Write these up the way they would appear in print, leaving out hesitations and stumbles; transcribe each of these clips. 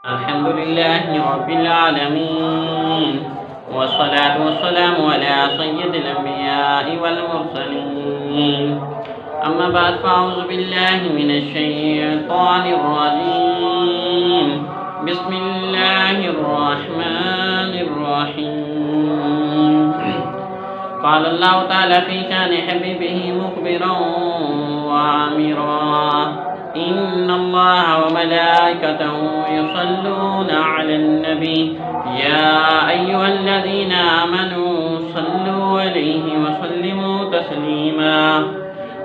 الحمد لله رب العالمين، والصلاة والسلام على سيد الأنبياء والمرسلين. أما بعد، فأعوذ بالله من الشيطان الرجيم. بسم الله الرحمن الرحيم. قال الله تعالى في شان حبيبه مخبرا وعامرا: إن الله وملائكته يصلون على النبي يا أيها الذين آمنوا صلوا عليه وسلموا تسليما.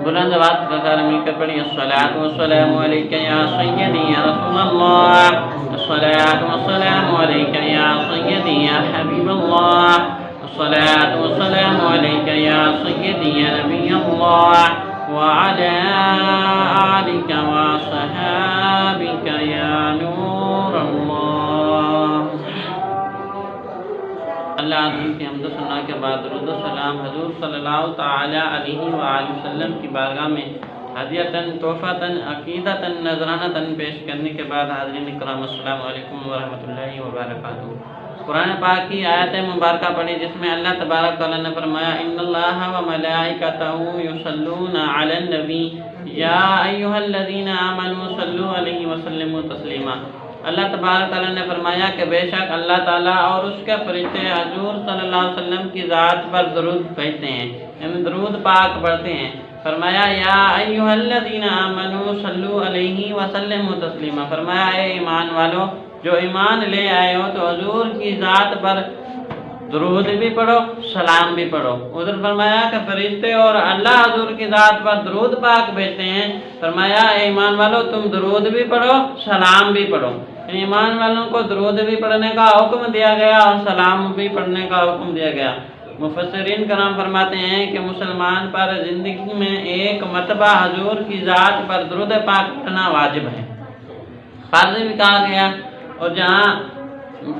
بلند بات کا کار مل کر پڑھی: الصلاۃ والسلام علیک یا سیدی یا رسول اللہ، الصلاۃ والسلام علیک یا سیدی یا حبیب اللہ، الصلاۃ والسلام علیک یا سیدی یا نبی اللہ، وعلى آلك وصحابك يا نور الله. اللہ عظیم کی حمد و ثنا کے بعد درود و سلام حضور صلی اللہ تعالی علیہ وآلہ وسلم کی بارگاہ میں ہدیۃً تحفۃً عقیدۃً نذرانۃً پیش کرنے کے بعد حاضرین کرام السلام علیکم ورحمۃ اللہ وبرکاتہ. قرآن پاک کی آیت مبارکہ پڑھی جس میں اللہ تبارک تعالیٰ نے فرمایا: ان اللہ و ملائکتہ یصلون علی النبی یا ایھا الذین آمنوا صلوا علیہ وسلموا تسلیما. اللہ تبارک تعالیٰ نے فرمایا کہ بے شک اللہ تعالیٰ اور اس کے فرشتے حضور صلی اللہ علیہ وسلم کی ذات پر درود بھیجتے ہیں، یعنی درود پاک پڑھتے ہیں. فرمایا: یا ایھا الذین آمنوا صلوا علیہ وسلموا تسلیما. فرمایا اے ایمان والو، جو ایمان لے آئے ہو تو حضور کی ذات پر درود بھی پڑھو، سلام بھی پڑھو. ادھر فرمایا کہ فرشتے اور اللہ حضور کی ذات پر درود پاک بھیجتے ہیں. فرمایا اے ایمان والو، تم درود بھی پڑھو، سلام بھی پڑھو. ایمان والوں کو درود بھی پڑھنے کا حکم دیا گیا اور سلام بھی پڑھنے کا حکم دیا گیا. مفسرین کرام فرماتے ہیں کہ مسلمان پر زندگی میں ایک مرتبہ حضور کی ذات پر درود پاک پڑھنا واجب ہے، فرض بھی کہا گیا. اور جہاں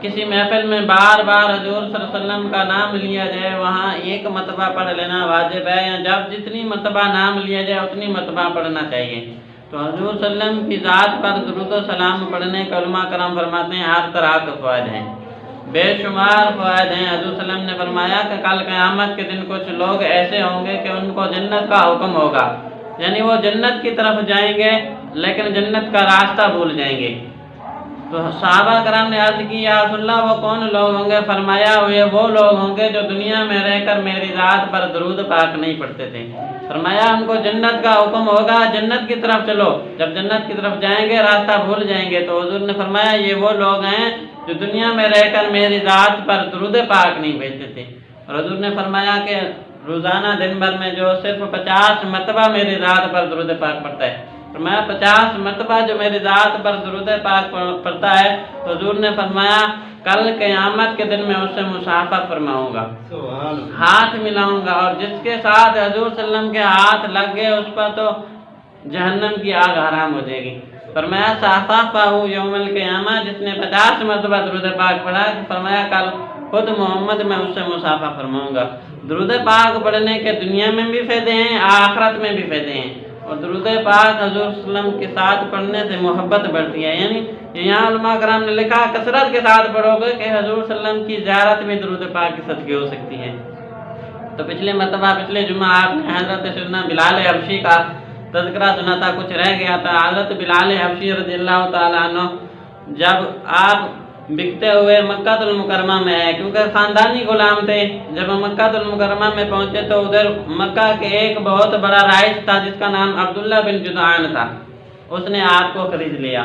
کسی محفل میں بار بار حضور صلی اللہ علیہ وسلم کا نام لیا جائے وہاں ایک مرتبہ پڑھ لینا واجب ہے، یا جب جتنی مرتبہ نام لیا جائے اتنی مرتبہ پڑھنا چاہیے. تو حضور صلی اللہ علیہ وسلم کی ذات پر درود و سلام پڑھنے کے علماء کرام فرماتے ہیں ہر طرح کے فوائد ہیں، بے شمار فوائد ہیں. حضور صلی اللہ علیہ وسلم نے فرمایا کہ کل قیامت کے دن کچھ لوگ ایسے ہوں گے کہ ان کو جنت کا حکم ہوگا، یعنی وہ جنت کی طرف جائیں گے لیکن جنت کا راستہ بھول جائیں گے. تو صحابہ کرام نے عرض کی: یا رسول اللہ، وہ کون لوگ ہوں گے؟ فرمایا وہ لوگ ہوں گے جو دنیا میں رہ کر میری ذات پر درود پاک نہیں پڑھتے تھے. فرمایا ان کو جنت کا حکم ہوگا، جنت کی طرف چلو. جب جنت کی طرف جائیں گے راستہ بھول جائیں گے. تو حضور نے فرمایا یہ وہ لوگ ہیں جو دنیا میں رہ کر میری ذات پر درود پاک نہیں بھیجتے تھے. اور حضور نے فرمایا کہ روزانہ دن بھر میں جو صرف 50 مرتبہ میری ذات پر درود پاک پڑھتا ہے، فرمایا 50 مرتبہ جو میری ذات پر درود پاک پڑھتا ہے، تو حضور نے فرمایا کل قیامت کے دن میں اس سے مصافحہ فرماؤں گا، ہاتھ ملاؤں گا، اور جس کے ساتھ حضور صلی اللہ علیہ وسلم کے ہاتھ لگ گئے اس پر تو جہنم کی آگ حرام ہو جائے گی. فرمایا صافحہ یوم القیامہ، جس نے 50 مرتبہ درود پاک پڑھا، فرمایا کل خود محمد میں اس سے مصافحہ فرماؤں گا. درود پاک پڑھنے کے دنیا میں بھی فائدے ہیں، آخرت میں بھی فائدے ہیں. اور درود پاک حضور صلی اللہ علیہ وسلم کے ساتھ پڑھنے سے محبت بڑھتی ہے. یعنی یہاں علماء کرام نے لکھا کثرت کے ساتھ پڑھو گے کہ حضور صلی اللہ علیہ وسلم کی زیارت میں درود پاک کے صدقے ہو سکتی ہے. تو پچھلے جمعہ آپ نے حضرت سیدنا بلال حبشی کا تذکرہ سنا تھا، کچھ رہ گیا تھا. حضرت بلال حبشی رضی اللہ تعالیٰ عنہ جب آپ بکتے ہوئے مکہ المکرمہ میں آئے، کیونکہ خاندانی غلام تھے، جب مکہ المکرمہ میں پہنچے تو ادھر مکہ کے ایک بہت بڑا رائج تھا جس کا نام عبداللہ بن جدعان تھا. اس نے آپ کو خرید لیا.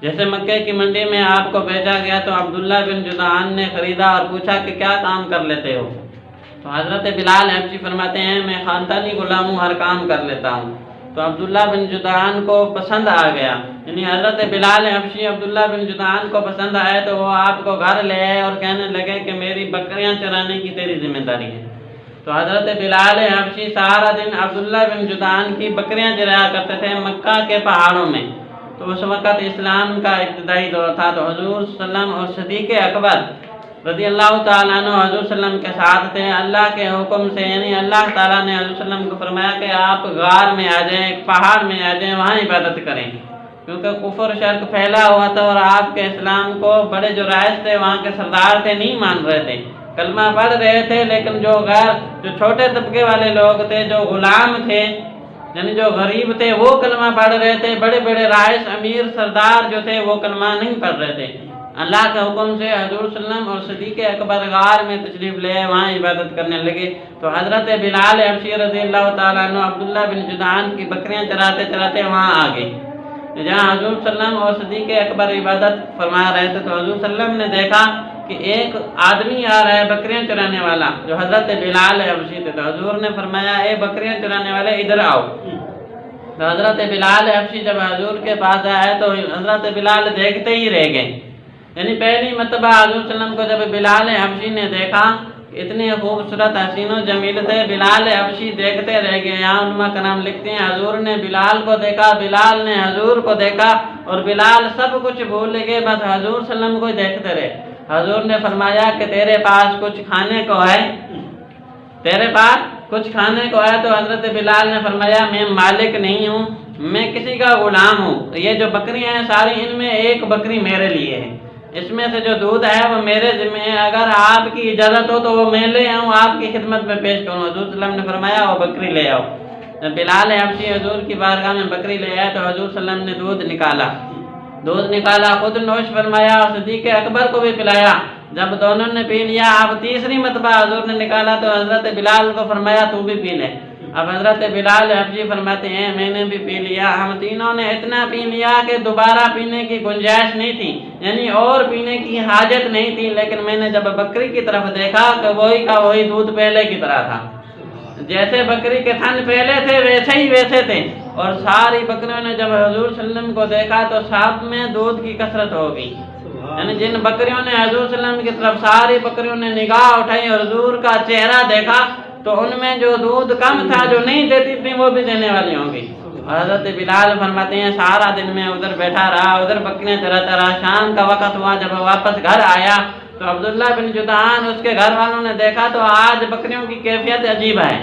جیسے مکہ کی منڈی میں آپ کو بھیجا گیا تو عبداللہ بن جدعان نے خریدا اور پوچھا کہ کیا کام کر لیتے ہو؟ تو حضرت بلال حبشی فرماتے ہیں میں خاندانی غلام ہوں، ہر کام کر لیتا ہوں. تو عبداللہ بن جدعان کو پسند آ گیا، یعنی حضرت بلال حبشی عبداللہ بن جدعان کو پسند آئے تو وہ آپ کو گھر لے آئے اور کہنے لگے کہ میری بکریاں چرانے کی تیری ذمہ داری ہے. تو حضرت بلال حبشی سارا دن عبداللہ بن جدعان کی بکریاں چرایا کرتے تھے مکہ کے پہاڑوں میں. تو اس وقت اسلام کا ابتدائی دور تھا. تو حضور صلی اللہ علیہ وسلم اور صدیق اکبر رضی اللہ تعالیٰ عنہ حضور صلی اللہ علیہ وسلم کے ساتھ تھے. اللہ کے حکم سے، یعنی اللہ تعالیٰ نے حضور صلی اللہ علیہ وسلم کو فرمایا کہ آپ غار میں آ جائیں، ایک پہاڑ میں آ جائیں، وہاں عبادت کریں. کیونکہ کفر شرک پھیلا ہوا تھا اور آپ کے اسلام کو بڑے جو رائج تھے وہاں کے سردار تھے نہیں مان رہے تھے، کلمہ پڑھ رہے تھے، لیکن جو چھوٹے طبقے والے لوگ تھے، جو غلام تھے، یعنی جو غریب تھے، وہ کلمہ پڑھ رہے تھے، بڑے بڑے رائج امیر سردار جو تھے وہ کلمہ نہیں پڑھ رہے تھے۔ اللہ کے حکم سے حضور صلی اللہ علیہ وسلم اور صدیق اکبر غار میں تشریف لے وہاں عبادت کرنے لگے، تو حضرت بلال حبشی رضی اللہ تعالیٰ عنہ عبداللہ بن جدعان کی بکریاں چراتے چراتے وہاں آ گئے، جہاں حضور صلی اللہ علیہ وسلم اور صدیق اکبر عبادت فرما رہے تھے۔ تو حضور صلی اللہ علیہ وسلم نے دیکھا کہ ایک آدمی آ رہا ہے بکریاں چرانے والا، جو حضرت بلال حبشی تھے، تو حضور نے فرمایا اے بکریاں چرانے والے ادھر آؤ۔ تو حضرت بلال حبشی جب حضور کے پاس آئے تو حضرت بلال دیکھتے ہی رہ گئے، یعنی پہلی مرتبہ حضور صلی اللہ علیہ وسلم کو جب بلال حبشی نے دیکھا، اتنے خوبصورت حسین و جمیل تھے، بلال حبشی دیکھتے رہ گئے۔ یہاں علماء کرام لکھتے ہیں حضور نے بلال کو دیکھا، بلال نے حضور کو دیکھا، اور بلال سب کچھ بھول گئے، بس حضور صلی اللہ علیہ وسلم کو دیکھتے رہے۔ حضور نے فرمایا کہ تیرے پاس کچھ کھانے کو ہے، تیرے پاس کچھ کھانے کو ہے؟ تو حضرت بلال نے فرمایا میں مالک نہیں ہوں، میں کسی کا غلام ہوں، یہ جو بکریاں ہیں ساری ان میں ایک بکری میرے لیے ہے، اس میں سے جو دودھ ہے وہ میرے ذمہ ہے، اگر آپ کی اجازت ہو تو وہ میں لے آؤں آپ کی خدمت میں پیش کروں۔ حضور صلی اللہ علیہ وسلم نے فرمایا وہ بکری لے آؤ۔ جب بلال حبشی حضور کی بارگاہ میں بکری لے آئے تو حضور صلی اللہ علیہ وسلم نے دودھ نکالا، خود نوش فرمایا اور صدیق اکبر کو بھی پلایا۔ جب دونوں نے پی لیا، اب تیسری مرتبہ حضور نے نکالا تو حضرت بلال کو فرمایا تو بھی پی لے۔ اب حضرت بلال حبشی فرماتے ہیں میں نے بھی پی لیا، ہم تینوں نے اتنا پی لیا کہ دوبارہ پینے کی گنجائش نہیں تھی، یعنی اور پینے کی حاجت نہیں تھی، لیکن میں نے جب بکری کی طرف دیکھا کہ وہی کا وہی دودھ پہلے کی طرح تھا، جیسے بکری کے تھن پہلے تھے ویسے تھے۔ اور ساری بکریوں نے جب حضور صلی اللہ علیہ وسلم کو دیکھا تو سب میں دودھ کی کثرت ہو گئی، یعنی جن بکریوں نے حضور صلی اللہ علیہ وسلم کی طرف ساری بکریوں نے نگاہ اٹھائی اور حضور کا چہرہ دیکھا تو ان میں جو دودھ کم تھا، جو نہیں دیتی تھی، وہ بھی دینے والی ہوں گی۔ حضرت بلال فرماتے ہیں سارا دن میں ادھر بیٹھا رہا، ادھر بکریاں چراتا رہا، شام کا وقت ہوا، جب واپس گھر آیا تو عبداللہ بن جدعان اس کے گھر والوں نے دیکھا تو آج بکریوں کی کیفیت عجیب ہے،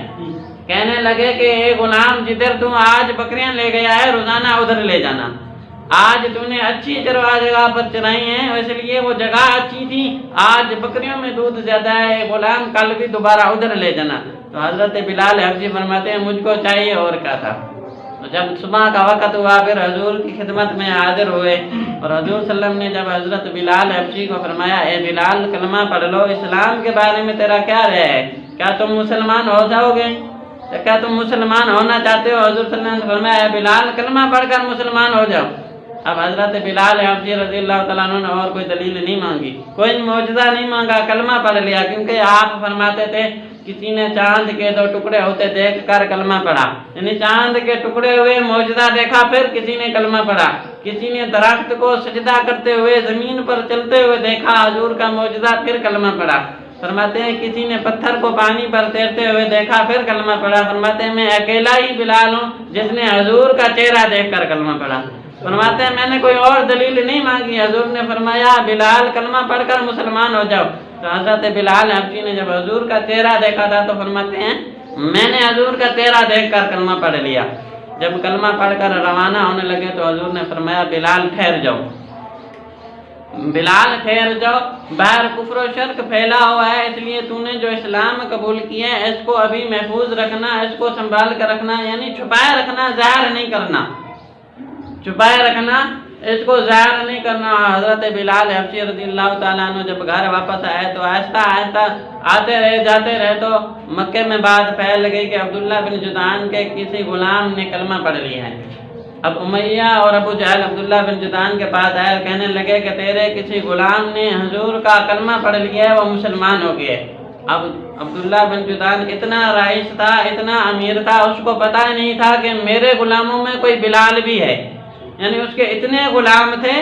کہنے لگے کہ اے غلام جدھر تم آج بکریاں لے گیا ہے روزانہ ادھر لے جانا، آج تم نے اچھی جگہ پر چرائی ہیں اس لیے وہ جگہ اچھی تھی، آج بکریوں میں دودھ زیادہ ہے، غلام کل بھی دوبارہ ادھر لے جانا۔ تو حضرت بلال حبشی فرماتے ہیں مجھ کو چاہیے اور کیا تھا۔ تو جب صبح کا وقت ہوا پھر حضور کی خدمت میں حاضر ہوئے اور حضور صلی اللہ علیہ وسلم نے جب حضرت بلال حبشی کو فرمایا اے بلال کلمہ پڑھ لو، اسلام کے بارے میں تیرا کیا رائے ہے، کیا تم مسلمان ہو جاؤ گے، کیا تم مسلمان ہونا چاہتے ہو؟ حضور صلی اللہ علیہ وسلم نے فرمایا اے بلال کلمہ پڑھ کر مسلمان ہو جاؤ۔ اب حضرت بلال حبشی رضی اللہ تعالیٰ عنہ نے اور کوئی دلیل نہیں مانگی، کوئی معجزہ نہیں مانگا، کلمہ پڑھ لیا، کیونکہ آپ فرماتے تھے کسی نے چاند کے 2 ٹکڑے ہوتے دیکھ کر کلمہ پڑھا، یعنی چاند کے ٹکڑے ہوئے معجزہ دیکھا پھر کسی نے کلمہ پڑھا، کسی نے درخت کو سجدہ کرتے ہوئے زمین پر چلتے ہوئے دیکھا حضور کا معجزہ پھر کلمہ پڑھا۔ فرماتے ہیں کسی نے پتھر کو پانی پر تیرتے ہوئے دیکھا پھر کلمہ پڑھا۔ فرماتے ہیں میں اکیلا ہی بلال ہوں جس نے حضور کا چہرہ دیکھ کر کلمہ پڑھا۔ فرماتے ہیں میں نے کوئی اور دلیل نہیں مانگی، حضور نے فرمایا بلال کلمہ پڑھ کر مسلمان ہو جاؤ۔ تو حضرت بلال حبشی نے جب حضور کا چہرہ دیکھا تھا تو فرماتے ہیں میں نے حضور کا چہرہ دیکھ کر کلمہ پڑھ لیا۔ جب کلمہ پڑھ کر روانہ ہونے لگے تو حضور نے فرمایا بلال ٹھہر جاؤ، بلال ٹھہر جاؤ، باہر کفر و شرک پھیلا ہوا ہے، اس لیے تو نے جو اسلام قبول کیا ہے اس کو ابھی محفوظ رکھنا، اس کو سنبھال کر رکھنا، یعنی چھپائے رکھنا، ظاہر نہیں کرنا، چھپائے رکھنا، اس کو ظاہر نہیں کرنا۔ حضرت بلال حبشی رضی اللہ تعالیٰ عنہ جب گھر واپس آئے تو آہستہ آہستہ آتے رہے جاتے رہے تو مکے میں بات پھیل گئی کہ عبداللہ بن جدعان کے کسی غلام نے کلمہ پڑھ لیا ہے۔ اب امیہ اور ابو جہل عبداللہ بن جدعان کے پاس آئے اور کہنے لگے کہ تیرے کسی غلام نے حضور کا کلمہ پڑھ لیا ہے، وہ مسلمان ہو گیا۔ اب عبداللہ بن جدعان اتنا رئیس تھا، اتنا امیر تھا، اس کو پتہ ہی نہیں تھا کہ میرے غلاموں میں کوئی بلال بھی ہے، یعنی اس کے اتنے غلام تھے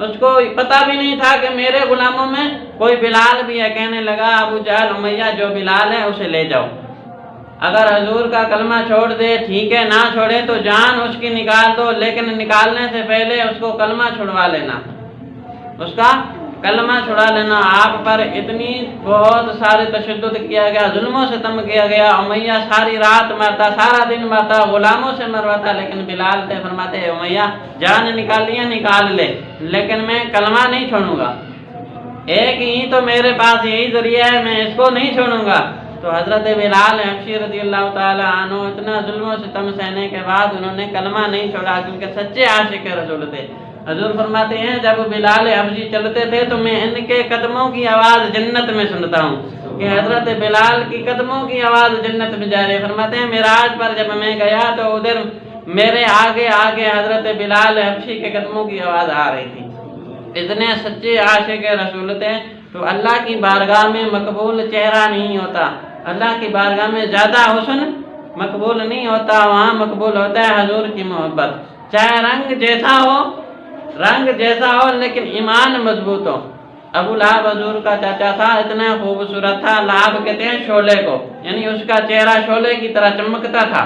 اس کو پتہ بھی نہیں تھا کہ میرے غلاموں میں کوئی بلال بھی ہے۔ کہنے لگا ابو جہل امیہ جو بلال ہے اسے لے جاؤ، اگر حضور کا کلمہ چھوڑ دے ٹھیک ہے، نہ چھوڑے تو جان اس کی نکال دو، لیکن نکالنے سے پہلے اس کو کلمہ چھڑوا لینا، اس کا کلمہ چھڑا لینا، آپ پر اتنی بہت سارے تشدد کیا گیا، ظلم و ستم کیا گیا، امیہ ساری رات مرتا، سارا دن مرتا، غلاموں سے مرواتا، لیکن بلال سے فرماتے ہیں امیہ جان نکالیاں نکال لے، لیکن میں کلمہ نہیں چھوڑوں گا، ایک ہی تو میرے پاس یہی ذریعہ ہے، میں اس کو نہیں چھوڑوں گا۔ تو حضرت بلال حبشی رضی اللہ تعالیٰ عنہ اتنا ظلم و ستم سہنے کے بعد انہوں نے کلمہ نہیں چھوڑا، کیونکہ سچے عاشق رسول تھے۔ حضور فرماتے ہیں جب بلال حبشی چلتے تھے تو میں ان کے قدموں کی آواز جنت میں سنتا ہوں، کہ حضرت بلال کی قدموں کی آواز جنت میں جا رہی ہے۔ فرماتے ہیں معراج پر جب میں گیا تو ادھر میرے آگے آگے حضرت بلال حبشی کے قدموں کی آواز آ رہی تھی۔ اتنے سچے عاشق رسول تھے۔ تو اللہ کی بارگاہ میں مقبول چہرہ نہیں ہوتا، اللہ کی بارگاہ میں زیادہ حسن مقبول نہیں ہوتا، وہاں مقبول ہوتا ہے حضور کی محبت، چاہے رنگ جیسا ہو لیکن ایمان مضبوط ہو۔ ابو لہب حضور کا چاچا تھا، اتنا خوبصورت تھا، لہب کہتے ہیں شعلے کو، یعنی اس کا چہرہ شعلے کی طرح چمکتا تھا،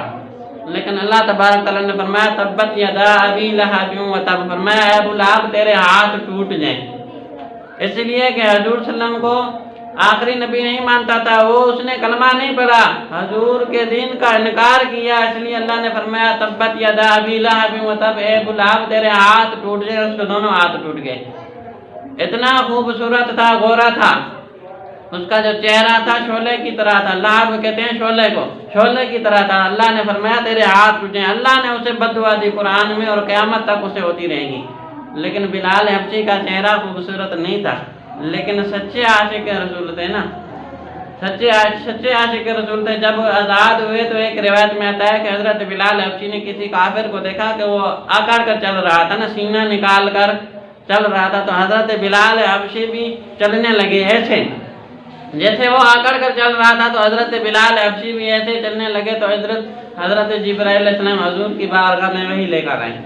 لیکن اللہ تبارک تعالیٰ نے فرمایا تبت یدا ابی لہب وتب، فرمایا اے ابو لہب تیرے ہاتھ ٹوٹ جائیں، اس لیے کہ حضور صلی اللہ علیہ وسلم کو آخری نبی نہیں مانتا تھا، وہ اس نے کلمہ نہیں پڑھا، حضور کے دین کا انکار کیا، اس لیے اللہ نے فرمایا تبت یدا ابی لہب وتب، اے ابو لہب تیرے ہاتھ ٹوٹ جائیں، اس کے دونوں ہاتھ ٹوٹ گئے۔ اتنا خوبصورت تھا، گورا تھا، اس کا جو چہرہ تھا شعلے کی طرح تھا، لہب کہتے ہیں شعلے کو، شعلے کی طرح تھا۔ اللہ نے فرمایا تیرے ہاتھ ٹوٹ جائیں، اللہ نے اسے بد دعا دی قرآن میں، اور قیامت تک اسے ہوتی رہے گی۔ لیکن بلال حبشی کا چہرہ خوبصورت نہیں تھا، لیکن سچے عاشق رسول تھے نا، سچے عاشق رسول تھے۔ جب آزاد ہوئے تو ایک روایت میں آتا ہے کہ حضرت بلال حبشی نے کسی کافر کو دیکھا کہ وہ آکڑ کر چل رہا تھا نا، سینہ نکال کر چل رہا تھا، تو حضرت بلال حبشی بھی چلنے لگے ایسے، جیسے وہ آکڑ کر چل رہا تھا تو حضرت بلال حبشی بھی ایسے چلنے لگے، تو حضرت جبرائیل علیہ السلام حضور کی بارگاہ میں وہی لے کر آئے،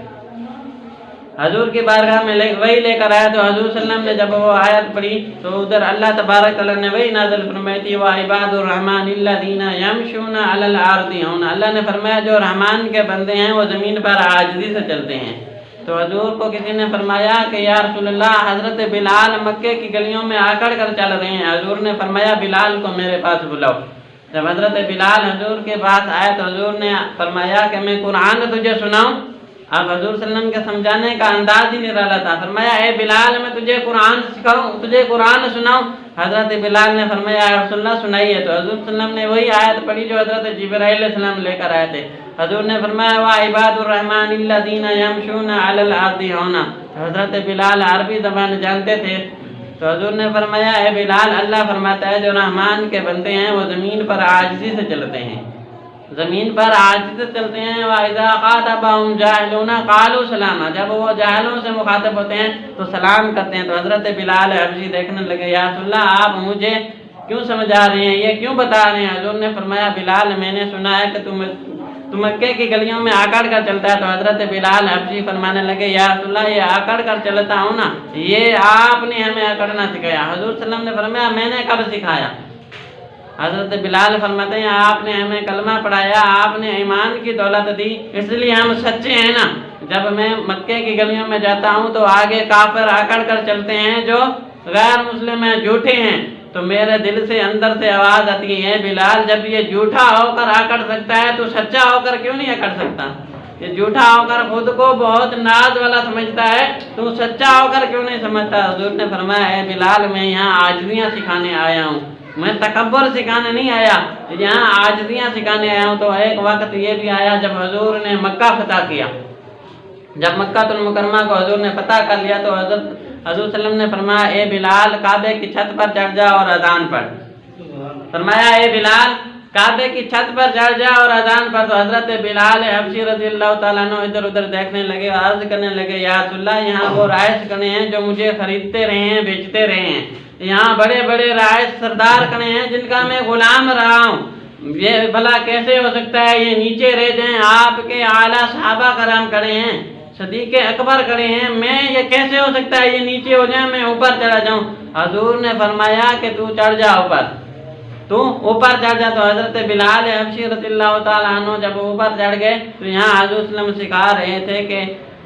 حضور کی بارگاہ میں وہی لے کر آیا۔ تو حضور صلی اللہ علیہ وسلم نے جب وہ آیت پڑھی تو ادھر اللہ تبارک تعالیٰ نے وہی نازل فرمائی تھی وَعِبَادُ الرَّحْمَنِ الَّذِينَ يَمْشُونَ عَلَى الْأَرْضِ هَوْنًا، اللہ نے فرمایا جو رحمان کے بندے ہیں وہ زمین پر عاجزی سے چلتے ہیں۔ تو حضور کو کسی نے فرمایا کہ یا رسول اللہ حضرت بلال مکے کی گلیوں میں آکڑ کر چل رہے ہیں، حضور نے فرمایا بلال کو میرے پاس بلاؤ۔ جب حضرت بلال حضور کے پاس آئے تو حضور نے فرمایا کہ میں قرآن تجھے سناؤں؟ اب حضور صلی اللہ علیہ وسلم کے سمجھانے کا انداز ہی نرالا تھا۔ فرمایا اے بلال میں تجھے قرآن سکھاؤں، تجھے قرآن سناؤں؟ حضرت بلال نے فرمایا یا رسول اللہ سنائیے۔ تو حضور صلی اللہ علیہ وسلم نے وہی آیت پڑھی جو حضرت جبرائیل علیہ السلام لے کر آئے تھے۔ حضور نے فرمایا وَعِبَادُ الرَّحْمَنِ الَّذِينَ يَمْشُونَ عَلَى الْأَرْضِ هَوْنًا، حضرت بلال عربی زبان جانتے تھے، تو حضور نے فرمایا اے بلال اللہ فرماتا ہے جو رحمان کے بندے ہیں وہ زمین پر عاجزی سے چلتے ہیں، زمین پر عاجزی سے چلتے ہیں۔ وَإِذَا خَاطَبَهُمْ جَاهِلُونَ قَالُوا سَلَامًا، جب وہ جاہلوں سے مخاطب ہوتے ہیں تو سلام کرتے ہیں۔ تو حضرت بلال حبشی دیکھنے لگے یا رسول اللہ آپ مجھے کیوں سمجھا رہے ہیں، یہ کیوں بتا رہے ہیں؟ حضور نے فرمایا بلال میں نے سنا ہے کہ تم مکے کی گلیوں میں آکڑ کر چلتا ہے۔ تو حضرت بلال حبشی فرمانے لگے یا رسول اللہ یہ آکڑ کر چلتا ہوں نا، یہ آپ نے ہمیں آکڑنا سکھایا۔ حضور صلی اللہ علیہ وسلم نے فرمایا میں نے کب سکھایا؟ حضرت بلال فرماتے ہیں آپ نے ہمیں کلمہ پڑھایا، آپ نے ایمان کی دولت دی، اس لیے ہم سچے ہیں نا۔ جب میں مکے کی گلیوں میں جاتا ہوں تو آگے کافر آکڑ کر چلتے ہیں جو غیر مسلم ہیں، جھوٹے ہیں، تو میرے دل سے اندر سے آواز آتی ہے بلال جب یہ جھوٹا ہو کر آکڑ سکتا ہے تو سچا ہو کر کیوں نہیں آکڑ سکتا؟ یہ جھوٹا ہو کر خود کو بہت ناز والا سمجھتا ہے، تو سچا ہو کر کیوں نہیں سمجھتا؟ حضور نے فرمایا اے بلال میں یہاں عاجزیاں سکھانے آیا ہوں، میں تکبر سکھانے نہیں آیا، یہاں عاجزیاں سکھانے آیا ہوں۔ تو ایک وقت یہ بھی آیا جب حضور نے مکہ فتح کیا، جب مکہ المکرمہ کو حضور نے فتح کر لیا تو حضور صلی اللہ علیہ وسلم نے فرمایا اے بلال کعبے کی چھت پر چڑھ جا اور اذان پڑھ۔ فرمایا اے بلال کعبے کی چھت پر چڑھ جا اور اذان پڑھ۔ تو حضرت بلال حبشی رضی اللہ تعالیٰ عنہ ادھر ادھر دیکھنے لگے، عرض کرنے لگے یا رسول اللہ یہاں وہ رائش کھڑے ہیں جو مجھے خریدتے رہے ہیں، بیچتے رہے ہیں، یہاں بڑے بڑے رائش سردار کھڑے ہیں جن کا میں غلام رہا ہوں، یہ بھلا کیسے ہو سکتا ہے یہ نیچے رہ جائیں؟ آپ کے اعلیٰ صحابہ کرام کھڑے ہیں، صدیق اکبر کھڑے ہیں، میں یہ کیسے ہو سکتا ہے یہ نیچے ہو جائیں میں اوپر چڑھا جاؤں؟ حضور نے فرمایا کہ تو چڑھ جا اوپر، تو اوپر چڑھ جا۔ تو حضرت بلال حبشی رضی اللہ تعالیٰ عنہ جب اوپر چڑھ گئے تو یہاں حضور صلی اللہ علیہ وسلم سکھا رہے تھے کہ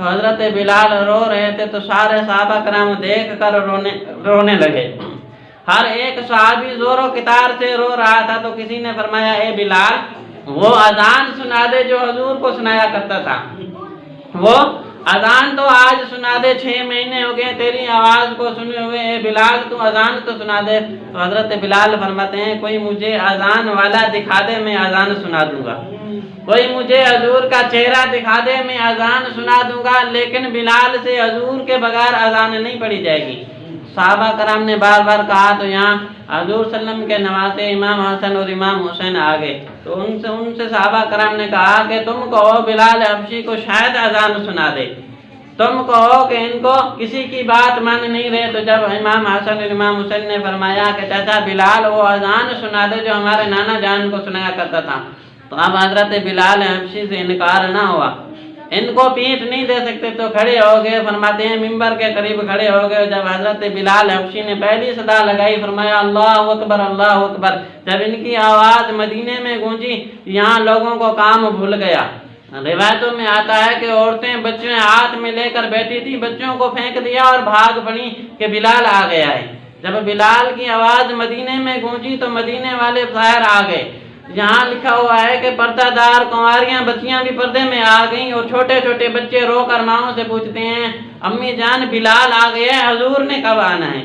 تو حضرت بلال رو رہے تھے تو سارے صحابہ کرام دیکھ کر رونے لگے۔ ہر ایک صحابی زور و کتار سے رو رہا تھا تو کسی نے فرمایا اے بلال وہ اذان سنا دے جو حضور کو سنایا کرتا تھا، وہ اذان تو آج سنا دے، 6 مہینے ہو گئے تیری آواز کو سنے ہوئے، اے بلال تو اذان تو سنا دے۔ تو حضرت بلال فرماتے ہیں کوئی مجھے اذان والا دکھا دے میں اذان سنا دوں گا، کوئی مجھے حضور کا چہرہ دکھا دے میں اذان سنا دوں گا، لیکن بلال سے حضور کے بغیر اذان نہیں پڑھی جائے گی۔ صحابہ کرام نے بار بار کہا تو یہاں حضور صلی اللہ علیہ وسلم کے نواسے امام حسن اور امام حسین آگئے تو ان سے صحابہ کرام نے کہا کہ تم کہو بلال حبشی کو شاید اذان سنا دے، تم کہو کہ ان کو کسی کی بات مان نہیں رہے۔ تو جب امام حسن اور امام حسین نے فرمایا کہ چاچا بلال وہ اذان سنا دے جو ہمارے نانا جان کو سنایا کرتا تھا، تو اب حضرت بلال حبشی سے انکار نہ ہوا، ان کو پیٹھ نہیں دے سکتے تو کھڑے ہو گئے۔ فرماتے ہیں ممبر کے قریب کھڑے ہو گئے، جب حضرت بلال حبشی نے پہلی صدا لگائی فرمایا اللہ اکبر اللہ اکبر، جب ان کی آواز مدینے میں گونجی یہاں لوگوں کو کام بھول گیا۔ روایتوں میں آتا ہے کہ عورتیں بچے ہاتھ میں لے کر بیٹھی تھی، بچوں کو پھینک دیا اور بھاگ پڑی کہ بلال آ گیا ہے۔ جب بلال کی آواز مدینے میں گونجی تو مدینے والے باہر آ گئے۔ یہاں لکھا ہوا ہے کہ پردہ دار کنواریاں بچیاں بھی پردے میں آ گئیں اور چھوٹے چھوٹے بچے رو کر ماؤں سے پوچھتے ہیں امی جان بلال آ گیا ہے، حضور نے کب آنا ہے؟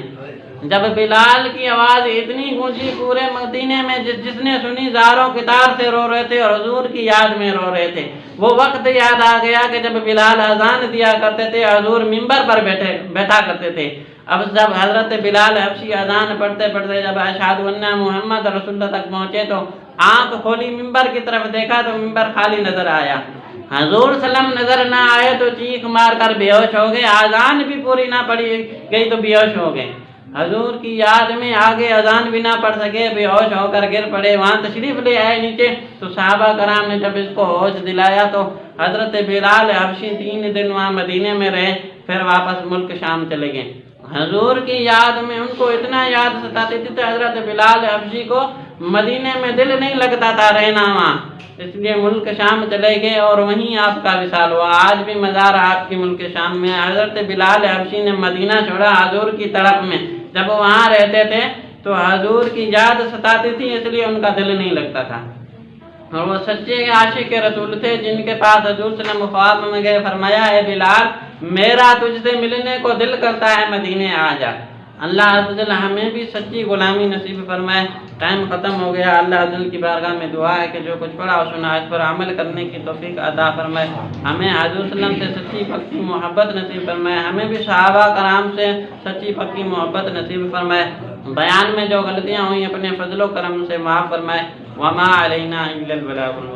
جب بلال کی آواز اتنی گونجی پورے مدینے میں جس نے سنی زاروں کتار سے رو رہے تھے اور حضور کی یاد میں رو رہے تھے۔ وہ وقت یاد آ گیا کہ جب بلال اذان دیا کرتے تھے حضور منبر پر بیٹھا کرتے تھے۔ اب جب حضرت بلال حبشی اذان پڑھتے پڑھتے جب اشہد ان محمد رسول اللہ تک پہنچے تو آنکھ کھولی ممبر کی طرف دیکھا تو ممبر خالی نظر آیا۔ حضور صلی اللہ علیہ وسلم نظر نہ آئے تو چیخ مار کر بے ہوش ہو گئے، اذان بھی پوری نہ پڑھی گئی تو بے ہوش ہو گئے۔ حضور کی یاد میں آگے اذان بھی نہ پڑھ سکے، بے ہوش ہو کر گر پڑے۔ وہاں تشریف لے آئے نیچے تو صحابہ کرام نے جب اس کو ہوش دلایا تو حضرت بلال حبشی 3 دن وہاں مدینے میں رہے، پھر واپس ملک شام چلے گئے۔ حضور کی یاد میں ان کو اتنا یاد ستاتی تھی کہ حضرت بلال حبشی کو مدینے میں دل نہیں لگتا تھا رہنا وہاں، اس لیے ملک شام چلے گئے اور وہیں آپ کا وصال ہوا۔ آج بھی مزار آپ کی ملک شام میں۔ حضرت بلال حبشی نے مدینہ چھوڑا حضور کی طرف میں، جب وہ وہاں رہتے تھے تو حضور کی یاد ستاتی تھی اس لیے ان کا دل نہیں لگتا تھا، اور وہ سچے عاشق رسول تھے جن کے پاس حضور صلی اللہ علیہ وسلم خواب میں گئے، فرمایا اے بلال میرا تجھ سے ملنے کو دل کرتا ہے، مدینے آ جا۔ اللہ عز و جل ہمیں بھی سچی غلامی نصیب فرمائے۔ ٹائم ختم ہو گیا۔ اللہ عز و جل کی بارگاہ میں دعا ہے کہ جو کچھ پڑھا اور سنا اس پر عمل کرنے کی توفیق عطا فرمائے۔ ہمیں حضور صلی اللہ علیہ وسلم سے سچی پکی محبت نصیب فرمائے، ہمیں بھی صحابہ کرام سے سچی پکی محبت نصیب فرمائے۔ بیان میں جو غلطیاں ہوئیں اپنے فضل و کرم سے معاف فرمائے۔ وما علینا الا البلاغ المبین۔